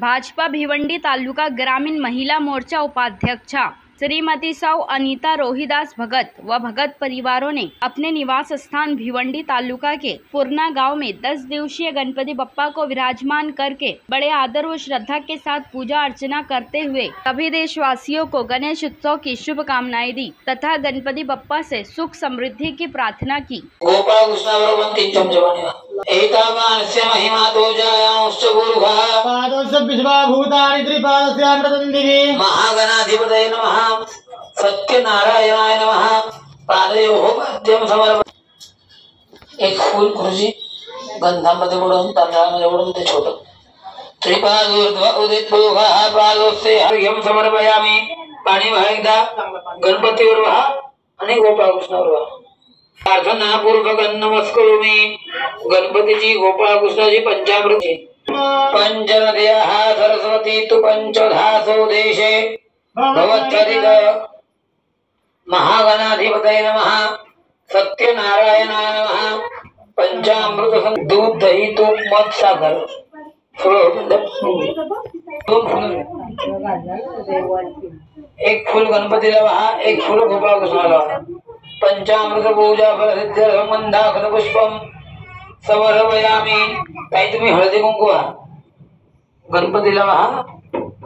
भाजपा भिवंडी तालुका ग्रामीण महिला मोर्चा उपाध्यक्षा श्रीमती सौ अनीता रोहिदास भगत व भगत परिवारों ने अपने निवास स्थान भिवंडी तालुका के पुरना गांव में 10 दिवसीय गणपति बप्पा को विराजमान करके बड़े आदर व श्रद्धा के साथ पूजा अर्चना करते हुए सभी देशवासियों को गणेश उत्सव की शुभकामनाएं दी तथा गणपति बप्पा से सुख समृद्धि की प्रार्थना की। महागणाधिपतये नमः। सत्यनारायणाय नमः। पादयोः पाद्यं समर्पयामि। एक फूल गुरुजी गंधामध्ये बुडवून तांदळामध्ये बुडवून ते छोटं त्रिपादोर्ध्व उदितभोगः पादोस्ते अर्घ्यं समर्पयामि। पाणी वाहा एकदा गणपतीवर वाहा आणि गोपाळकृष्णावर वाहा। प्रार्थना पूर्वक नमस्करोमि। गणपतीची गोपाळकृष्णाची पंचामृती पंचनद्याः सरस्वती तु पंचधासो देशे भवत्यधिक। महागणाधिपतये नमः। सत्यनारायणाय नमः। पंचामृत दूध दही तूप मध साखर एक फूल गणपतीला वाहा, एक फूल गोपाळकृष्णाला वाहा। पंचामृत पूजा फलसिद्ध संबंधाखत पुष्पम समर्पयामि। ताई तुम्ही हळदी कुंकू वाहा, गणपतीला वाहा,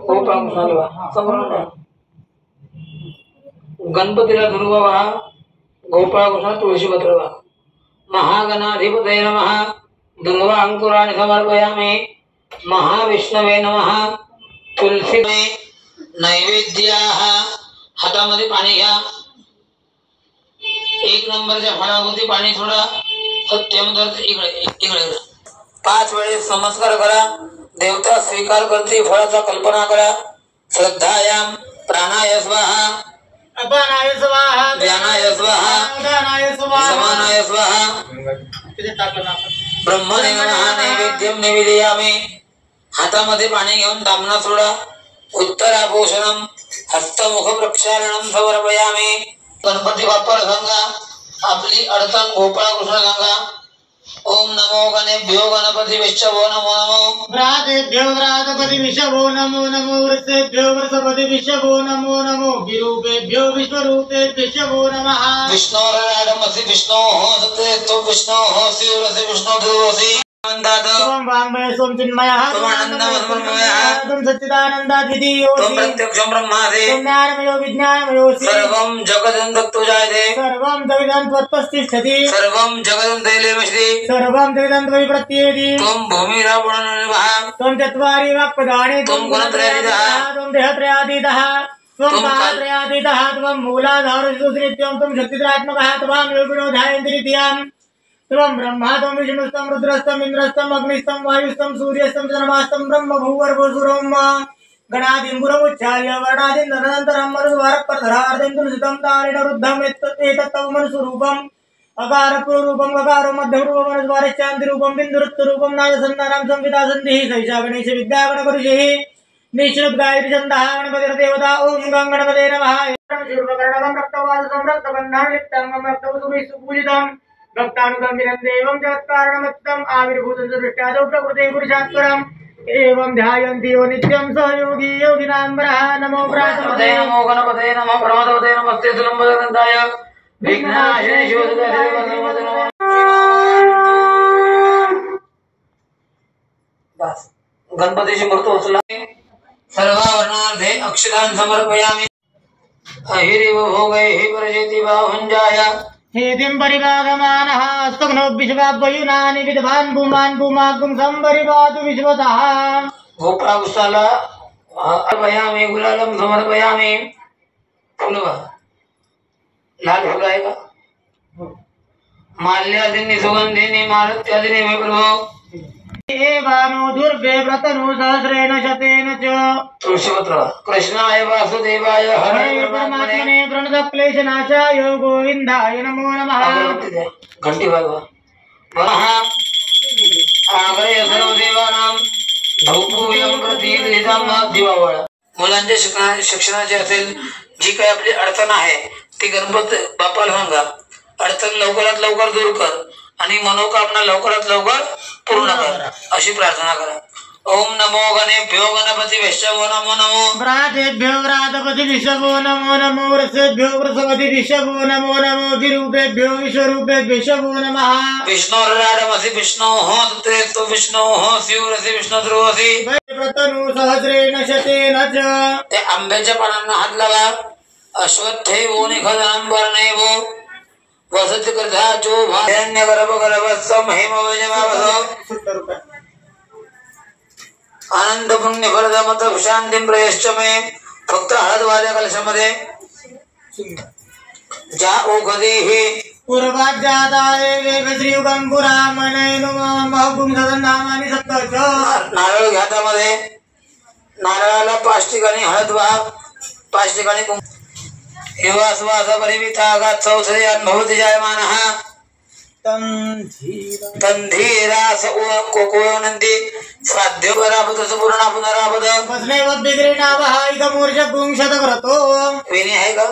गोपाळकृष्णाला वाहा, समर्पण। गणपतीला दुर्वा वाहा, गोपाळकृष्ण तुळशीपत्र वाहा। महागणाधिपतये नमः। दुर्वा अंकुराणि समर्पयामि। महाविष्णवे नमः। तुलसी नैवेद्याः हातामध्ये पाणी घ्या। एक नंबरच्या फळावरती पाणी थोडा सत्यम दर्श इकडे 5 वेळेस नमस्कार करा। देवता स्वीकार करते फळाचा कल्पना करा। श्रद्धायाम प्राणाय स्वाहा, अपानाय स्वाहा, ध्यानाय स्वाहा, उदानाय स्वाहा, समानाय स्वाहा। ब्रह्मणे नमः। नैवेद्यम निवेदयामि। हातामध्ये पाणी घेऊन दामना सोडा। उत्तराभूषणम हस्तमुख प्रक्षालनम समर्पयामि। गणपती बाप्पाला सांगा आपली अडचण गोपाळकृष्ण सांगा। ओम नमो गणेभ्यो गणपतिभ्यो नमो नमो। व्रातेभ्यो व्रातपतिभ्यो नमो नमो। वृत्तेभ्यो वृषपतिभ्यो नमो नमो। विरूपेभ्यो विश्वरूपेभ्यो नमः। विष्णोराडमसि विष्णोः सत्यतो विष्णोः शिवरसि विष्णुधुरोसि त्वं वाङ्मयः त्वं चिन्मयः त्वं आनन्दमय त्वं सच्चिदानन्दाद्वितीयो त्वं प्रत्यक्षं ब्रह्मासि त्वं ज्ञानमयो विज्ञानमयोऽसि। सर्वं जगदं तत्त्वजायते सर्वं जगदं त्वत्तिष्ठति सर्वं जगदं तैलेमस्ति सर्वं जगदं त्वयि प्रत्येति। त्वं भूमिरापुणनिर्वः त्वं चत्वारि वाक्पदानि त्वं गुणत्रयातीतः त्वं देहत्रयातीतः त्वं कालत्रयातीतः त्वं मूलाधारः नित्यं त्वं शक्तित्रात्मकः त्वां योगिनो ध्यायन्ति नित्यम्। त्वं ब्रह्मा त्वं विष्णुस्तं रुद्रस्तं इन्द्रस्तं अग्निस्तं वायुस्तं सूर्यस्तं चन्द्रमास्तं ब्रह्म भूर्भुवस्सुरं गणादिमुच्चार्य वर्णादिन्दनन्तरं मरुद्वारप्रधरार्धं तुलसितं तारेण रुद्धम् एतत्तव मनस्वरूपम्। अकारपूर्वरूपं गकारो मध्यरूपं मनस्वारश्चान्तिरूपं बिन्दुरुत्तरूपं नादसन्नानां संविदा सन्धिः सैषा गणेश विद्या गणपतिः निश्चितगायत्री छन्दः गणपतिर्देवता। ओम गणपते नमः। शूर्पकर्णकं रक्तवासं रक्तबन्धं लिप्तं रक्तवसुपूजितं भक्तानुगम्यं देवं जगत्कारणमच्युतम् आविर्भूतं दृष्ट्यादौ प्रकृते पुरुषात्परम् एवं ध्यायन्ति यो नित्यं सहयोगी योगिनाम्बरः। नमो प्रातपते नमो गणपते नमः प्रमदपते नमस्ते सुलम्बदन्ताय विघ्नाशय शिवसुताय नमः। बस गणपतीची मूर्ती उचला। सर्वावर्णार्थे अक्षतान् समर्पयामि। अहिरिव भोगैः प्रजयति बाहुञ्जाय हेदिं परिवागमानः स्तग्नो विश्वावयुनानि विद्वान् भूमान् भूमागुं संपरिवातु विश्वतः। गोपाळकृष्णाला अर्पयामि गुलालं समर्पयामि। फुलवा लाल फुल आहे का? माल्यादीनि सुगंधीनि मारुत्यादीनि मे प्रभो। एवानो दुर्गे व्रतनु सहस्रेण शतेन च तुलसीपत्र। कृष्णाय वासुदेवाय हरे परमात्मने प्रणतक्लेशनाशाय गोविन्दाय नमो नमः। घंटी वाजवा। आग्रय सर्वदेवानां भौभूयं प्रतिदिनं दिवावळ। मुलांच्या शिक्षणाची असेल जी काही आपली अडचण आहे ती गणपती बाप्पाला सांगा। अडचण लवकरात लवकर दूर कर आणि मनोकामना लवकरात लवकर पूर्ण कर अशी प्रार्थना करा। ओम नमो गणेभ्यो गणपति विश्वो नमो नमो व्रातेभ्यो व्रातपति विश्वो नमो नमो वृषेभ्यो वृषपति विश्वो नमो नमो विरूपेभ्यो विश्वरूपेभ्यो विश्वो नमः विष्णुर्राडमसि विष्णोः तत्रेतु विष्णोः स्यूरसि विष्णुद्रोहसि प्रतनु सहस्रेण शतेन च ते आंब्याच्या पानांना हात लावा अश्वत्थैवो निखदनं वर्णैवो वसति कृता जो भान्य गर्भगर्भस्सं हेमवजमावसो आनंद पुण्य फलदमत शांती प्रयश्च मे फक्त हळद वाल्या कलशामध्ये ज्या ओघदेहि पूर्वात जाताये वेग श्रीयुगम पुरामनैनु महकुम सदनामानि सप्तच नारळ घ्या त्यामध्ये नारळाला 5 ठिकाणी हळद वाहा 5 ठिकाणी कुंकू एवा सुवास परिवितागात सौसरे अनुभवति जायमानः तंधीरास कोकोनंदी साध्य परापद सुपूर्णा पुनरापद बसलेव बिग्रेणावहायिक मूर्छ पुंशतक्रतो वेणी आहे का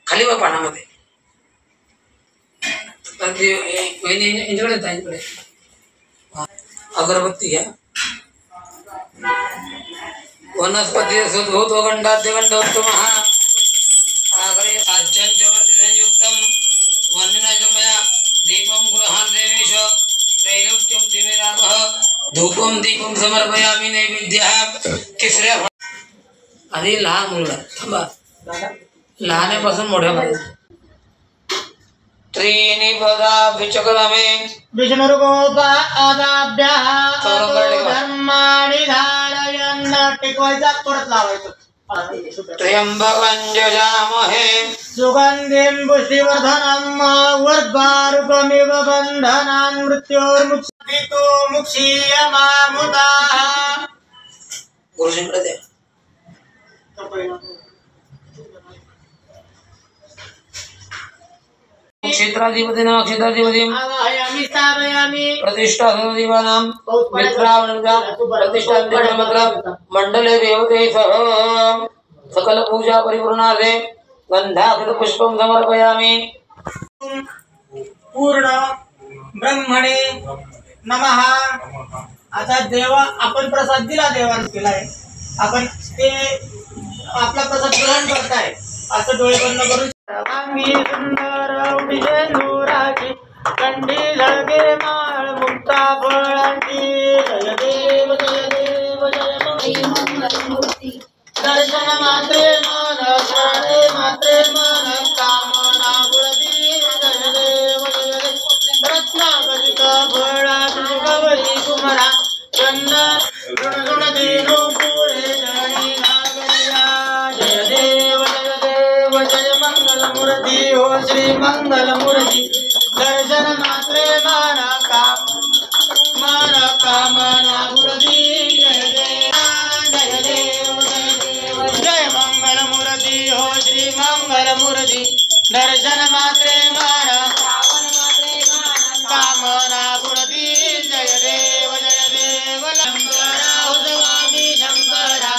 खाली वा पानामध्ये वेणी यांच्याकडे त्यांच्याकडे अगरबत्ती घ्या वनस्पती सुद्भूत गंडाद्यगंडोत्तमः आग्रे साज्यंचवर्ति संयुक्तम वंदनाजमया दीपं गृहाण देवेश त्रैलोक्यं दिवेरापः धूपं दीपं समर्पयामि नैवेद्यः तिसऱ्या आधी लहान मुलगा थांबा लहानापासून मोठ्यापर्यंत त्रीणि पदाभिचक्रमे विष्णुर्गोपादाभ्यः धर्माणि धारयन् टेकवायचा परत लावायचं त्र्यंबकं जजामहे सुगंधिं पुष्टिवर्धनम् उर्वारुकमिव बन्धनान् मृत्योर्मुक्षितो मुक्षीयमामुदाः गुरुजींकडे द्या क्षेत्राधिपतीनां क्षेत्राधिपतीं आवाहयामि स्थापयामि प्रतिष्ठादिवानां मित्रावणजा प्रतिष्ठादिवानां मंडले देवते सह सकल पूजा परिपूर्णार्थे गंधाक्षत पुष्पं समर्पयामि पूर्ण ब्रह्मणे नमः आता देवा आपण प्रसाद दिला देवाने केलाय आपण ते आपला प्रसाद ग्रहण करताय असं डोळे बंद करून सर्वांगी सुंदर उडिशेंदुराची कंडी झळके माळ मुक्ता फळांची जय देव जय मंगलमूर्ती दर्शन मात्रे मन प्राणे मात्रे मन कामना गुरती जय देव रत्नाकरिता फळा गौरी कुमरा चंदन ऋण दिनो पुरे जणी नागरिया जय देव जय मंगलमूर्ती हो श्री मंगलमूर्ती दर्शन मात्रे मन कामना गुरती जय देव जय मंगलमूर्ती हो श्री मंगलमूर्ती दर्शन मात्रे मन कामना गुरती जय देव शंकरा उजवामी शंकरा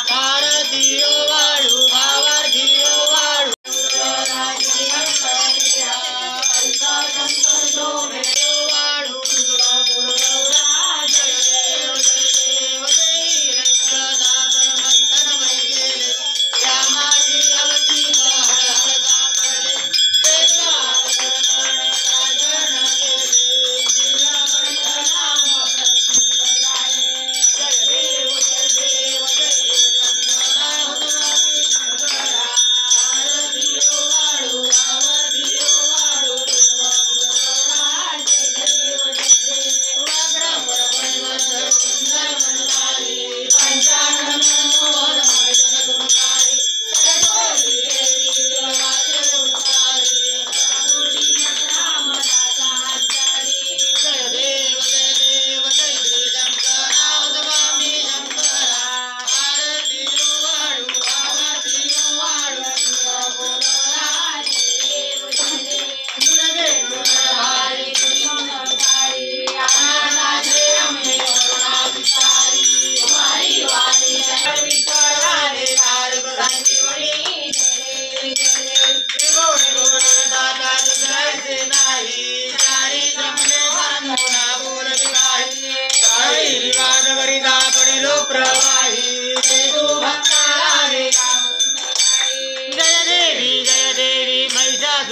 भारतीयो वाळू भावार्थीयो वाळू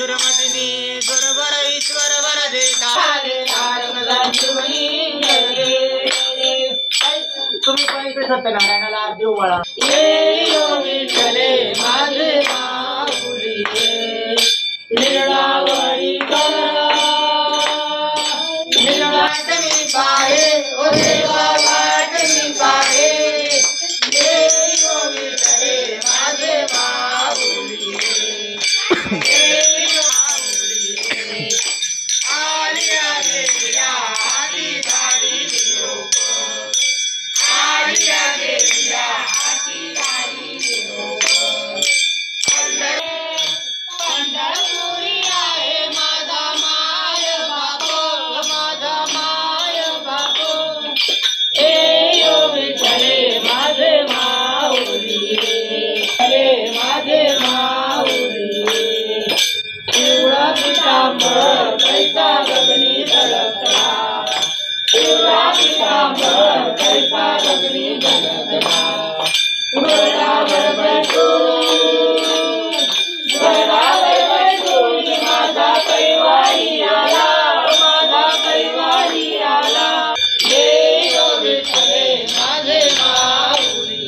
सुरमतिनी सुरवर ईश्वर वर देता तुम्ही पैसे सत्यनारायणाला देऊ वळा माझे माऊली लीलावरी वाट मी पाहे ओ देवा वाट मी पाहे माझे माऊली आली आली दिया आधी झाली लोक आली आली दिया आधी झाली लोक पंढरपुरी आहे माझा माय बापो माझा माय बापो ए यो विठ्ठले माझे माऊली रे माझे माऊली पिवळा पितांबर कैसा गगनी धडकला पिवळा पितांबर कैसा गगनी धडकला गडावर बैठून माझा कैवारी आला माझा कैवारी आला हे यो विठ्ठले माझे माऊली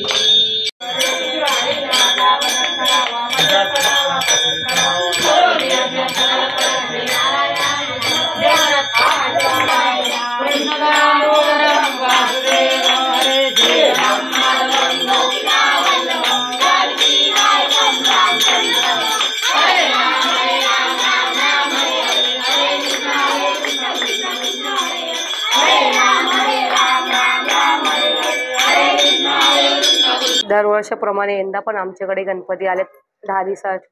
दरवर्षाप्रमाणे यंदा पण आमच्याकडे गणपती आले 10 दिवसासाठी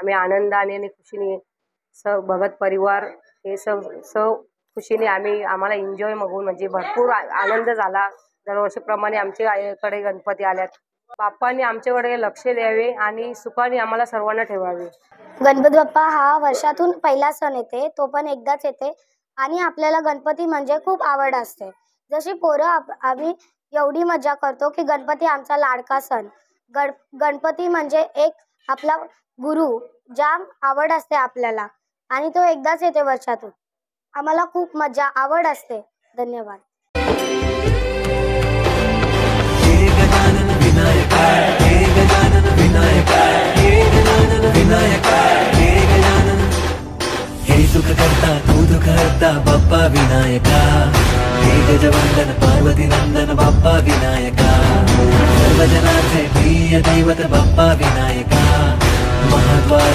आम्ही आनंदाने आणि खुशीने भगत परिवार हे खुशीने आम्हाला एन्जॉय बघून म्हणजे भरपूर आनंद झाला। दरवर्षाप्रमाणे आमच्याकडे गणपती आल्यात। बाप्पांनी आमच्याकडे लक्ष द्यावे आणि सुखाने आम्हाला सर्वांना ठेवावे। गणपती बाप्पा हा वर्षातून पहिला सण येते, तो पण एकदाच येते आणि आपल्याला गणपती म्हणजे खूप आवड असते। जशी पोरं आम्ही एवढी मजा करतो की गणपती आमचा लाडका सण। गणपती म्हणजे एक आपला गुरु, जाम आवड असते आपल्याला आणि तो एकदाच येते वर्षातून। आम्हाला खूप मजा आवड असते। धन्यवाद। हे सुख करता तू दुख हरता बाप्पा विनायका, हे गजवंदन पार्वती नंदन बाप्पा विनायका, सर्वजनाचे प्रिय दैवत बाप्पा विनायका, महाद्वार